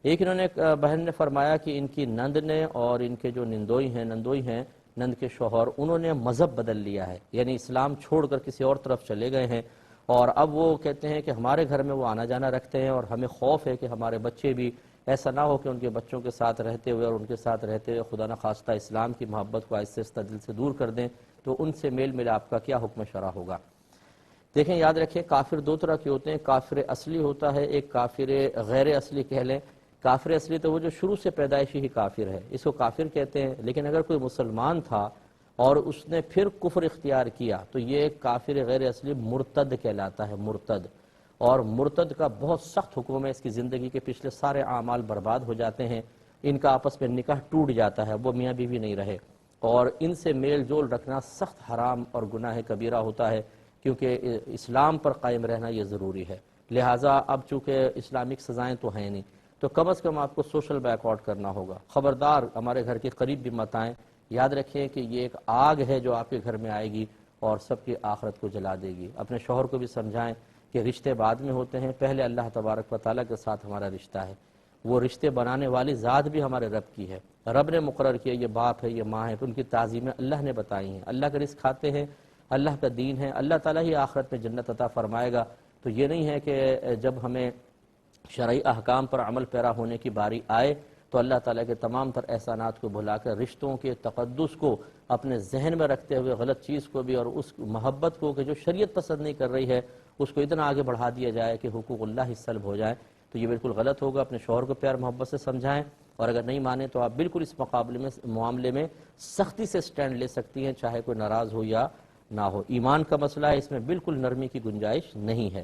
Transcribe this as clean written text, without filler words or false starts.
ایک انہوں نے بہن نے فرمایا کہ ان کی نند نے اور ان کے جو نندوئی ہیں نند کے شوہر، انہوں نے مذہب بدل لیا ہے، یعنی اسلام چھوڑ کر کسی اور طرف چلے گئے ہیں، اور اب وہ کہتے ہیں کہ ہمارے گھر میں وہ آنا جانا رکھتے ہیں اور ہمیں خوف ہے کہ ہمارے بچے بھی ایسا نہ ہو کہ ان کے بچوں کے ساتھ رہتے ہوئے اور ان کے ساتھ رہتے ہوئے خدا نخواستہ اسلام کی محبت کو آہستہ آہستہ دل سے دور کر دیں، تو ان سے میل ملاپ کا کیا حکم شرع ہوگا؟ دیکھیں، یاد رکھیں، کافر دو طرح کے ہوتے ہیں، کافر اصلی ہوتا ہے، ایک کافر غیر اصلی کہہ لیں۔ کافر اصلی تو وہ جو شروع سے پیدائشی ہی کافر ہے، اس کو کافر کہتے ہیں، لیکن اگر کوئی مسلمان تھا اور اس نے پھر کفر اختیار کیا تو یہ کافر غیر اصلی مرتد کہلاتا ہے، مرتد۔ اور مرتد کا بہت سخت حکم ہے، اس کی زندگی کے پچھلے سارے اعمال برباد ہو جاتے ہیں، ان کا آپس میں نکاح ٹوٹ جاتا ہے، وہ میاں بیوی نہیں رہے، اور ان سے میل جول رکھنا سخت حرام اور گناہ کبیرہ ہوتا ہے، کیونکہ اسلام پر قائم رہنا یہ ضروری ہے۔ لہٰذا اب چونکہ اسلامک سزائیں تو ہیں نہیں، تو کم از کم آپ کو سوشل بیک آؤٹ کرنا ہوگا۔ خبردار ہمارے گھر کے قریب بھی مت آئیں، یاد رکھیں کہ یہ ایک آگ ہے جو آپ کے گھر میں آئے گی اور سب کی آخرت کو جلا دے گی۔ اپنے شوہر کو بھی سمجھائیں کہ رشتے بعد میں ہوتے ہیں، پہلے اللہ تبارک و تعالیٰ کے ساتھ ہمارا رشتہ ہے، وہ رشتے بنانے والی ذات بھی ہمارے رب کی ہے، رب نے مقرر کیا، یہ باپ ہے، یہ ماں ہے، تو ان کی تعظیمیں اللہ نے بتائی ہیں، اللہ کا رزق کھاتے ہیں، اللہ کا دین ہے، اللہ تعالیٰ ہی آخرت میں جنت عطا فرمائے گا۔ تو یہ نہیں ہے کہ جب ہمیں شرعی احکام پر عمل پیرا ہونے کی باری آئے تو اللہ تعالیٰ کے تمام تر احسانات کو بھلا کر رشتوں کے تقدس کو اپنے ذہن میں رکھتے ہوئے غلط چیز کو بھی اور اس محبت کو کہ جو شریعت پسند نہیں کر رہی ہے اس کو اتنا آگے بڑھا دیا جائے کہ حقوق اللہ ہی سلب ہو جائے، تو یہ بالکل غلط ہوگا۔ اپنے شوہر کو پیار محبت سے سمجھائیں، اور اگر نہیں مانے تو آپ بالکل اس معاملے میں سختی سے سٹینڈ لے سکتی ہیں، چاہے کوئی ناراض ہو یا نہ ہو۔ ایمان کا مسئلہ ہے، اس میں بالکل نرمی کی گنجائش نہیں ہے۔